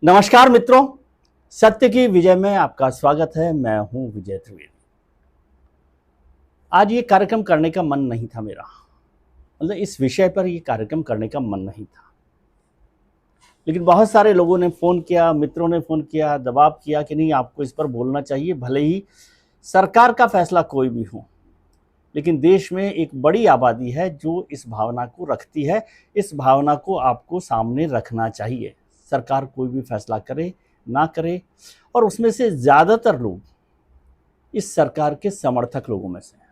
नमस्कार मित्रों, सत्य की विजय में आपका स्वागत है। मैं हूं विजय त्रिवेदी। आज ये कार्यक्रम करने का मन नहीं था मेरा, मतलब इस विषय पर ये कार्यक्रम करने का मन नहीं था, लेकिन बहुत सारे लोगों ने फ़ोन किया, मित्रों ने फ़ोन किया, दबाव किया कि नहीं आपको इस पर बोलना चाहिए, भले ही सरकार का फैसला कोई भी हो। लेकिन देश में एक बड़ी आबादी है जो इस भावना को रखती है, इस भावना को आपको सामने रखना चाहिए। सरकार कोई भी फैसला करे ना करे, और उसमें से ज़्यादातर लोग इस सरकार के समर्थक लोगों में से हैं।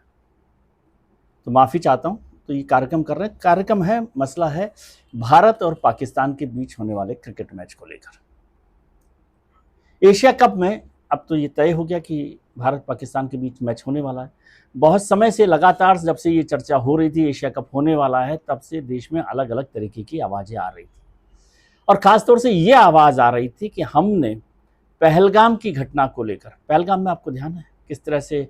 तो माफ़ी चाहता हूँ, तो ये कार्यक्रम कर रहे हैं। कार्यक्रम है, मसला है भारत और पाकिस्तान के बीच होने वाले क्रिकेट मैच को लेकर। एशिया कप में अब तो ये तय हो गया कि भारत पाकिस्तान के बीच मैच होने वाला है। बहुत समय से लगातार जब से ये चर्चा हो रही थी एशिया कप होने वाला है, तब से देश में अलग अलग तरीके की आवाज़ें आ रही थी, और ख़ासतौर से ये आवाज़ आ रही थी कि हमने पहलगाम की घटना को लेकर, पहलगाम में आपको ध्यान है किस तरह से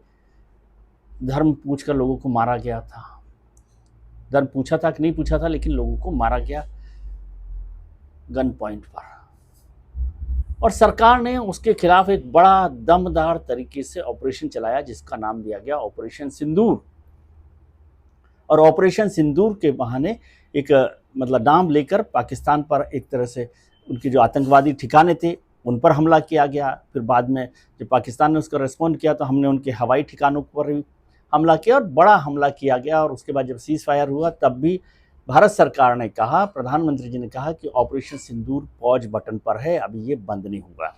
धर्म पूछकर लोगों को मारा गया था। धर्म पूछा था कि नहीं पूछा था, लेकिन लोगों को मारा गया गन पॉइंट पर, और सरकार ने उसके खिलाफ एक बड़ा दमदार तरीके से ऑपरेशन चलाया जिसका नाम दिया गया ऑपरेशन सिंदूर। और ऑपरेशन सिंदूर के बहाने एक मतलब नाम लेकर पाकिस्तान पर एक तरह से उनके जो आतंकवादी ठिकाने थे उन पर हमला किया गया। फिर बाद में जब पाकिस्तान ने उसका रिस्पॉन्ड किया तो हमने उनके हवाई ठिकानों पर भी हमला किया, और बड़ा हमला किया गया। और उसके बाद जब सीज़ फायर हुआ तब भी भारत सरकार ने कहा, प्रधानमंत्री जी ने कहा कि ऑपरेशन सिंदूर पॉज बटन पर है, अभी ये बंद नहीं होगा।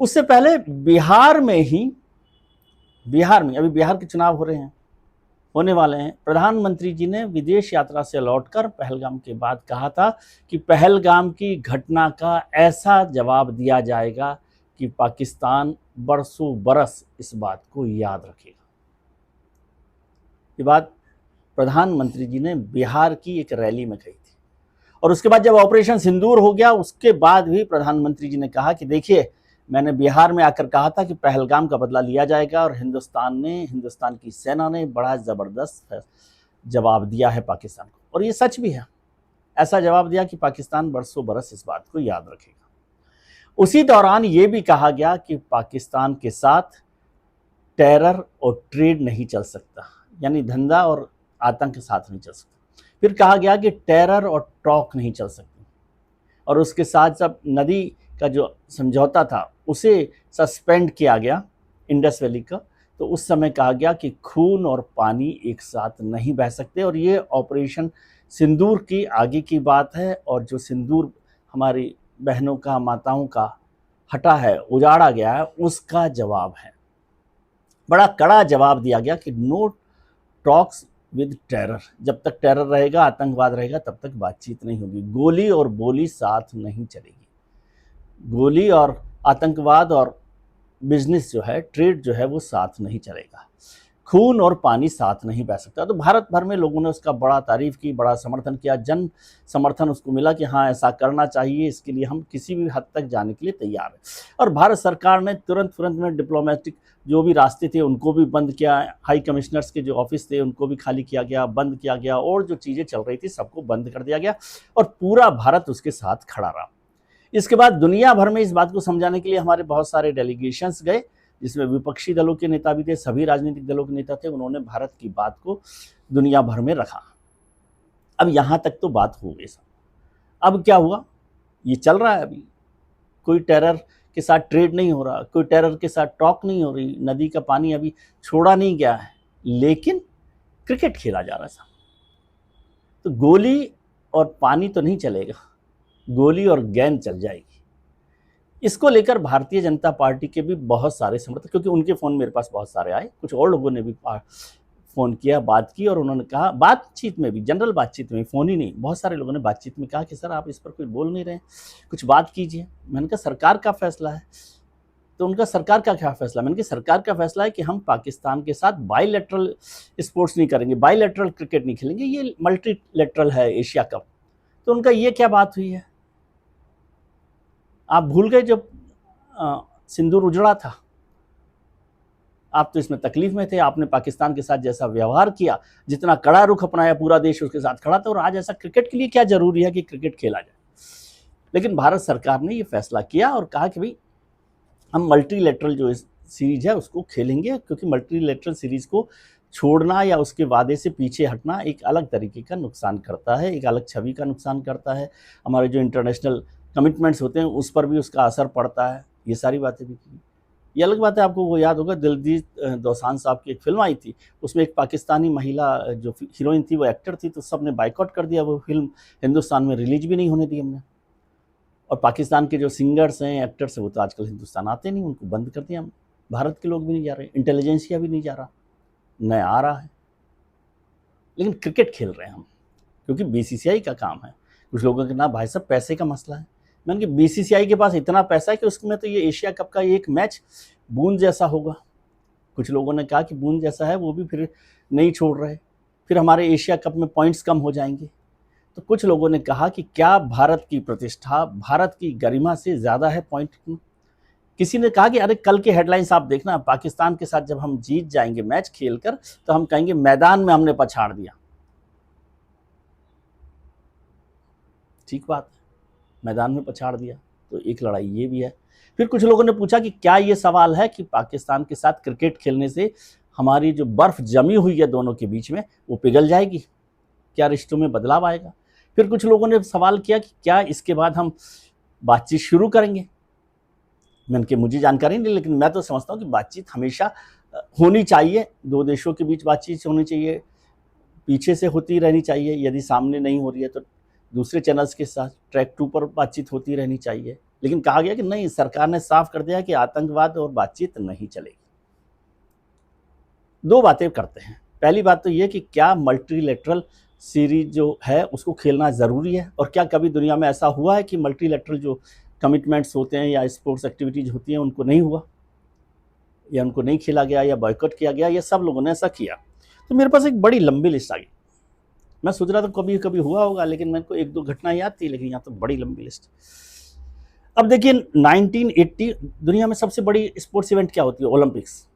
उससे पहले बिहार में अभी बिहार के चुनाव हो रहे हैं, होने वाले हैं। प्रधानमंत्री जी ने विदेश यात्रा से लौटकर पहलगाम के बाद कहा था कि पहलगाम की घटना का ऐसा जवाब दिया जाएगा कि पाकिस्तान बरसों बरस इस बात को याद रखेगा। ये बात प्रधानमंत्री जी ने बिहार की एक रैली में कही थी। और उसके बाद जब ऑपरेशन सिंदूर हो गया, उसके बाद भी प्रधानमंत्री जी ने कहा कि देखिए, मैंने बिहार में आकर कहा था कि पहलगाम का बदला लिया जाएगा, और हिंदुस्तान की सेना ने बड़ा ज़बरदस्त जवाब दिया है पाकिस्तान को। और ये सच भी है, ऐसा जवाब दिया कि पाकिस्तान बरसों बरस इस बात को याद रखेगा। उसी दौरान ये भी कहा गया कि पाकिस्तान के साथ टेरर और ट्रेड नहीं चल सकता, यानी धंधा और आतंक साथ नहीं चल सकता। फिर कहा गया कि टेरर और टॉक नहीं चल सकती, और उसके साथ साथ नदी का जो समझौता था उसे सस्पेंड किया गया, इंडस वैली का। तो उस समय कहा गया कि खून और पानी एक साथ नहीं बह सकते। और ये ऑपरेशन सिंदूर की आगे की बात है, और जो सिंदूर हमारी बहनों का, माताओं का हटा है, उजाड़ा गया है, उसका जवाब है। बड़ा कड़ा जवाब दिया गया कि नो टॉक्स विद टेरर। जब तक टेरर रहेगा, आतंकवाद रहेगा, तब तक बातचीत नहीं होगी। गोली और बोली साथ नहीं चलेगी। गोली और आतंकवाद और बिजनेस जो है, ट्रेड जो है, वो साथ नहीं चलेगा। खून और पानी साथ नहीं बह सकता। तो भारत भर में लोगों ने उसका बड़ा तारीफ की, बड़ा समर्थन किया, जन समर्थन उसको मिला कि हाँ ऐसा करना चाहिए, इसके लिए हम किसी भी हद तक जाने के लिए तैयार हैं। और भारत सरकार ने तुरंत में डिप्लोमेटिक जो भी रास्ते थे उनको भी बंद किया, हाई कमिश्नर्स के जो ऑफिस थे उनको भी खाली किया गया, बंद किया गया, और जो चीज़ें चल रही थी सबको बंद कर दिया गया, और पूरा भारत उसके साथ खड़ा रहा। इसके बाद दुनिया भर में इस बात को समझाने के लिए हमारे बहुत सारे डेलीगेशंस गए, जिसमें विपक्षी दलों के नेता भी थे, सभी राजनीतिक दलों के नेता थे। उन्होंने भारत की बात को दुनिया भर में रखा। अब यहाँ तक तो बात हो गई सब। अब क्या हुआ, ये चल रहा है अभी। कोई टेरर के साथ ट्रेड नहीं हो रहा, कोई टेरर के साथ टॉक नहीं हो रही, नदी का पानी अभी छोड़ा नहीं गया है, लेकिन क्रिकेट खेला जा रहा है। तो गोली और पानी तो नहीं चलेगा, गोली और गेंद चल जाएगी। इसको लेकर भारतीय जनता पार्टी के भी बहुत सारे समर्थक, क्योंकि उनके फ़ोन मेरे पास बहुत सारे आए, कुछ और लोगों ने भी फ़ोन किया, बात की, और उन्होंने कहा, बातचीत में भी, जनरल बातचीत में, फ़ोन ही नहीं, बहुत सारे लोगों ने बातचीत में कहा कि सर आप इस पर कुछ बोल नहीं रहे, कुछ बात कीजिए। मैंने कहा सरकार का फैसला है। तो उनका सरकार का क्या फैसला? मैंने कहा सरकार का फैसला है कि हम पाकिस्तान के साथ बाईलैटरल स्पोर्ट्स नहीं करेंगे, बाईलैटरल क्रिकेट नहीं खेलेंगे, ये मल्टीलैटरल है एशिया कप। तो उनका ये क्या बात हुई है? आप भूल गए जब सिंदूर उजड़ा था? आप तो इसमें तकलीफ में थे, आपने पाकिस्तान के साथ जैसा व्यवहार किया, जितना कड़ा रुख अपनाया, पूरा देश उसके साथ खड़ा था। और आज ऐसा क्रिकेट के लिए क्या जरूरी है कि क्रिकेट खेला जाए? लेकिन भारत सरकार ने ये फैसला किया और कहा कि भाई हम मल्टीलेटरल जो सीरीज है उसको खेलेंगे, क्योंकि मल्टीलेटरल सीरीज को छोड़ना या उसके वादे से पीछे हटना एक अलग तरीके का नुकसान करता है, एक अलग छवि का नुकसान करता है, हमारे जो इंटरनेशनल कमिटमेंट्स होते हैं उस पर भी उसका असर पड़ता है। ये सारी बातें भी की। ये अलग बात है, आपको वो याद होगा दिलजीत दोसांझ साहब की एक फिल्म आई थी, उसमें एक पाकिस्तानी महिला जो हीरोइन थी वो एक्टर थी, तो सबने बाइकआउट कर दिया, वो फिल्म हिंदुस्तान में रिलीज भी नहीं होने दी हमने। और पाकिस्तान के जो सिंगर्स हैं, एक्टर्स हैं, वो तो आजकल हिंदुस्तान आते नहीं, उनको बंद कर दिया। भारत के लोग भी नहीं जा रहे, इंटेलिजेंसिया भी नहीं जा रहा, न आ रहा है। लेकिन क्रिकेट खेल रहे हैं हम, क्योंकि बीसीसीआई का काम है। कुछ लोगों के ना भाई साहब पैसे का मसला है। मैंने कि बीसीसीआई के पास इतना पैसा है कि उसमें तो ये एशिया कप का एक मैच बूंद जैसा होगा। कुछ लोगों ने कहा कि बूंद जैसा है, वो भी फिर नहीं छोड़ रहे, फिर हमारे एशिया कप में पॉइंट्स कम हो जाएंगे। तो कुछ लोगों ने कहा कि क्या भारत की प्रतिष्ठा, भारत की गरिमा से ज़्यादा है पॉइंट? किसी ने कहा कि अरे कल के हेडलाइंस आप देखना, पाकिस्तान के साथ जब हम जीत जाएंगे मैच खेलकर तो हम कहेंगे मैदान में हमने पछाड़ दिया। ठीक बात है, मैदान में पछाड़ दिया तो एक लड़ाई ये भी है। फिर कुछ लोगों ने पूछा कि क्या ये सवाल है कि पाकिस्तान के साथ क्रिकेट खेलने से हमारी जो बर्फ जमी हुई है दोनों के बीच में वो पिघल जाएगी, क्या रिश्तों में बदलाव आएगा? फिर कुछ लोगों ने सवाल किया कि क्या इसके बाद हम बातचीत शुरू करेंगे? मैंने कि मुझे जानकारी नहीं, लेकिन मैं तो समझता हूँ कि बातचीत हमेशा होनी चाहिए, दो देशों के बीच बातचीत होनी चाहिए, पीछे से होती रहनी चाहिए, यदि सामने नहीं हो रही है तो दूसरे चैनल्स के साथ ट्रैक 2 पर बातचीत होती रहनी चाहिए। लेकिन कहा गया कि नहीं, सरकार ने साफ कर दिया कि आतंकवाद और बातचीत नहीं चलेगी। दो बातें करते हैं। पहली बात तो ये कि क्या मल्टीलेटरल सीरीज जो है उसको खेलना ज़रूरी है, और क्या कभी दुनिया में ऐसा हुआ है कि मल्टीलेटरल जो कमिटमेंट्स होते हैं या स्पोर्ट्स एक्टिविटीज़ होती हैं उनको नहीं हुआ, या उनको नहीं खेला गया, या बॉयकॉट किया गया, या सब लोगों ने ऐसा किया? तो मेरे पास एक बड़ी लंबी लिस्ट आ गई। मैं सोच रहा था कभी कभी हुआ होगा, लेकिन मेरे को एक दो घटना याद थी, लेकिन यहाँ तो बड़ी लंबी लिस्ट। अब देखिए 1980 दुनिया में सबसे बड़ी स्पोर्ट्स इवेंट क्या होती है? ओलंपिक्स।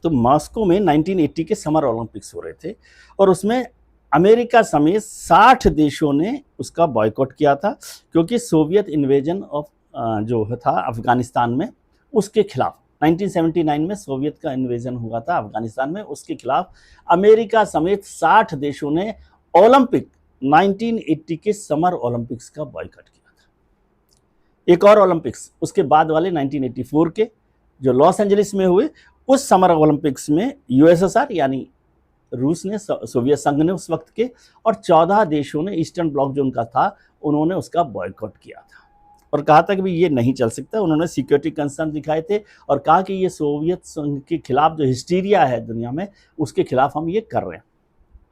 तो मॉस्को में 1980 के समर ओलंपिक्स हो रहे थे, और उसमें अमेरिका समेत 60 देशों ने उसका बॉयकॉट किया था, क्योंकि सोवियत इन्वेजन ऑफ जो था अफगानिस्तान में, उसके खिलाफ 1979 में सोवियत का इन्वेजन हुआ था अफगानिस्तान में, उसके खिलाफ अमेरिका समेत 60 देशों ने ओलंपिक 1980 के समर ओलंपिक्स का बॉयकॉट किया था। एक और ओलंपिक्स उसके बाद वाले 1984 के जो लॉस एंजलिस में हुए, उस समर ओलंपिक्स में यूएसएसआर यानी रूस ने, सोवियत संघ ने उस वक्त के, और 14 देशों ने, ईस्टर्न ब्लॉक जो उनका था, उन्होंने उसका बॉयकॉट किया था और कहा था कि भाई ये नहीं चल सकता। उन्होंने सिक्योरिटी कंसर्न दिखाए थे और कहा कि ये सोवियत संघ के खिलाफ जो हिस्टीरिया है दुनिया में, उसके खिलाफ हम ये कर रहे हैं।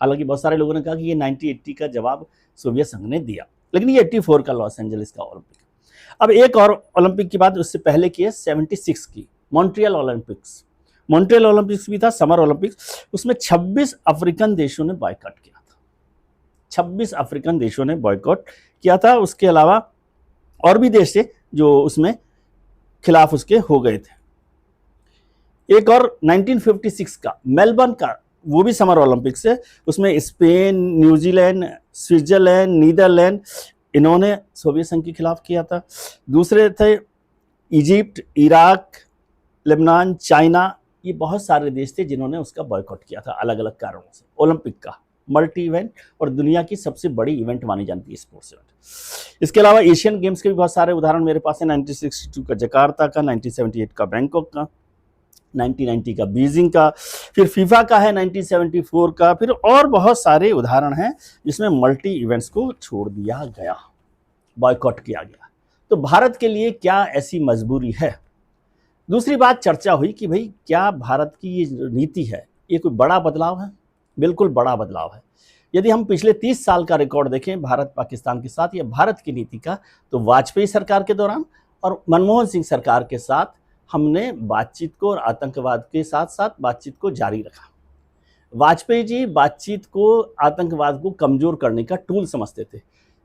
हालांकि बहुत सारे लोगों ने कहा कि ये 1980 का जवाब सोवियत संघ ने दिया, लेकिन ये 84 का लॉस एंजलिस का ओलंपिक। अब एक और ओलंपिक की बात उससे पहले की है, 76 की मॉन्ट्रियल ओलंपिक्स। मॉन्ट्रियल ओलंपिक्स भी था, समर ओलंपिक्स। उसमें 26 अफ्रीकन देशों ने बॉयकॉट किया था। 26 अफ्रीकन देशों ने बॉयकॉट किया था। उसके अलावा और भी देश थे जो उसमें खिलाफ उसके हो गए थे। एक और 1956 का मेलबर्न का, वो भी समर ओलंपिक्स है। उसमें स्पेन, न्यूजीलैंड, स्विट्जरलैंड, नीदरलैंड, इन्होंने सोवियत संघ के खिलाफ किया था। दूसरे थे इजिप्ट, इराक, लेबनान, चाइना। ये बहुत सारे देश थे जिन्होंने उसका बॉयकॉट किया था अलग अलग कारणों से। ओलंपिक का मल्टी इवेंट और दुनिया की सबसे बड़ी इवेंट मानी जाती है स्पोर्ट्स इवेंट। इसके अलावा एशियन गेम्स के भी बहुत सारे उदाहरण मेरे पास है। 1962 का जकार्ता का, 1978 का बैंकॉक का, 1990 का बीजिंग का, फिर फीफा का है 1974 का, फिर और बहुत सारे उदाहरण हैं जिसमें मल्टी इवेंट्स को छोड़ दिया गया, बॉयकॉट किया गया। तो भारत के लिए क्या ऐसी मजबूरी है? दूसरी बात चर्चा हुई कि भाई क्या भारत की ये नीति है, ये कोई बड़ा बदलाव है? बिल्कुल बड़ा बदलाव है। यदि हम पिछले 30 साल का रिकॉर्ड देखें भारत पाकिस्तान के साथ या भारत की नीति का, तो वाजपेयी सरकार के दौरान और मनमोहन सिंह सरकार के साथ हमने बातचीत को और आतंकवाद के साथ साथ बातचीत को जारी रखा। वाजपेयी जी बातचीत को, आतंकवाद को कमजोर करने का टूल समझते थे,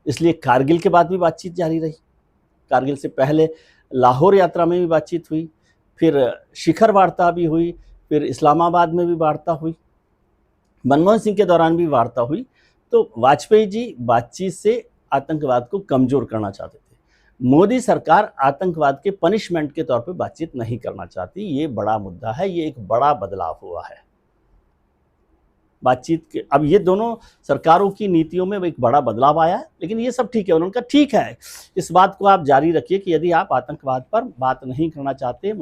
इसलिए कारगिल के बाद भी बातचीत जारी रही। कारगिल से पहले लाहौर यात्रा में भी बातचीत हुई, फिर शिखर वार्ता भी हुई, फिर इस्लामाबाद में भी वार्ता हुई, मनमोहन सिंह के दौरान भी वार्ता हुई। तो वाजपेयी जी बातचीत से आतंकवाद को कमजोर करना चाहते थे। मोदी सरकार आतंकवाद के पनिशमेंट के तौर पे बातचीत नहीं करना चाहती। ये बड़ा मुद्दा है, ये एक बड़ा बदलाव हुआ है बातचीत के। अब ये दोनों सरकारों की नीतियों में एक बड़ा बदलाव आया है, लेकिन ये सब ठीक है। उन्होंने कहा ठीक है, इस बात को आप जारी रखिए कि यदि आप आतंकवाद पर बात नहीं करना चाहते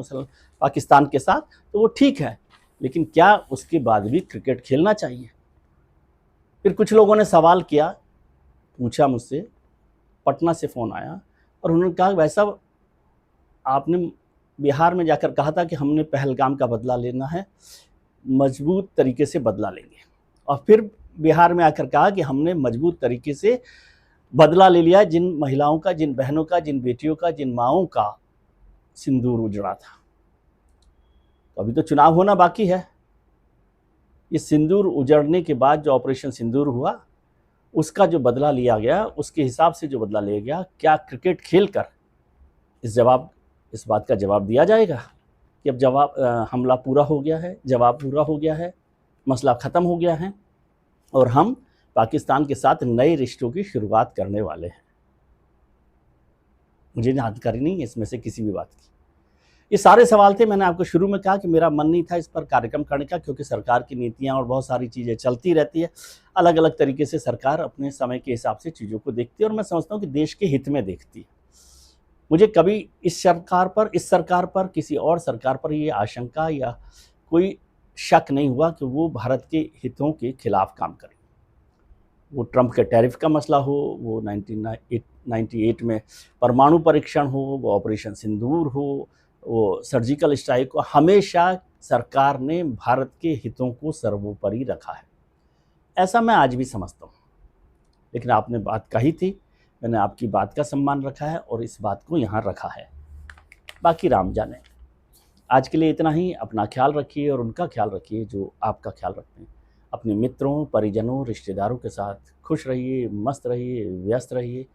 पाकिस्तान के साथ तो वो ठीक है, लेकिन क्या उसके बाद भी क्रिकेट खेलना चाहिए? फिर कुछ लोगों ने सवाल किया, पूछा मुझसे, पटना से फ़ोन आया और उन्होंने कहा वैसा आपने बिहार में जाकर कहा था कि हमने पहलगाम का बदला लेना है, मजबूत तरीके से बदला लेंगे, और फिर बिहार में आकर कहा कि हमने मजबूत तरीके से बदला ले लिया जिन महिलाओं का, जिन बहनों का, जिन बेटियों का, जिन माओं का सिंदूर उजड़ा था। तो अभी तो चुनाव होना बाकी है। ये सिंदूर उजड़ने के बाद जो ऑपरेशन सिंदूर हुआ, उसका जो बदला लिया गया, उसके हिसाब से जो बदला लिया गया, क्या क्रिकेट खेलकर इस बात का जवाब दिया जाएगा कि अब हमला पूरा हो गया है, जवाब पूरा हो गया है, मसला ख़त्म हो गया है और हम पाकिस्तान के साथ नए रिश्तों की शुरुआत करने वाले हैं? मुझे जानकारी नहीं है इसमें से किसी भी बात की। ये सारे सवाल थे। मैंने आपको शुरू में कहा कि मेरा मन नहीं था इस पर कार्यक्रम करने का, क्योंकि सरकार की नीतियाँ और बहुत सारी चीज़ें चलती रहती है। अलग अलग तरीके से सरकार अपने समय के हिसाब से चीज़ों को देखती है और मैं समझता हूँ कि देश के हित में देखती है। मुझे कभी इस सरकार पर किसी और सरकार पर ये आशंका या कोई शक नहीं हुआ कि वो भारत के हितों के खिलाफ काम करे। वो ट्रंप के टैरिफ का मसला हो, वो 1998 में परमाणु परीक्षण हो, वो ऑपरेशन सिंदूर हो, वो सर्जिकल स्ट्राइक हो, हमेशा सरकार ने भारत के हितों को सर्वोपरि रखा है। ऐसा मैं आज भी समझता हूँ। लेकिन आपने बात कही थी, मैंने आपकी बात का सम्मान रखा है और इस बात को यहाँ रखा है। बाकी राम जाने। आज के लिए इतना ही। अपना ख्याल रखिए और उनका ख्याल रखिए जो आपका ख्याल रखते हैं। अपने मित्रों, परिजनों, रिश्तेदारों के साथ खुश रहिए, मस्त रहिए, व्यस्त रहिए,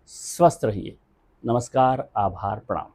स्वस्थ रहिए। नमस्कार, आभार, प्रणाम।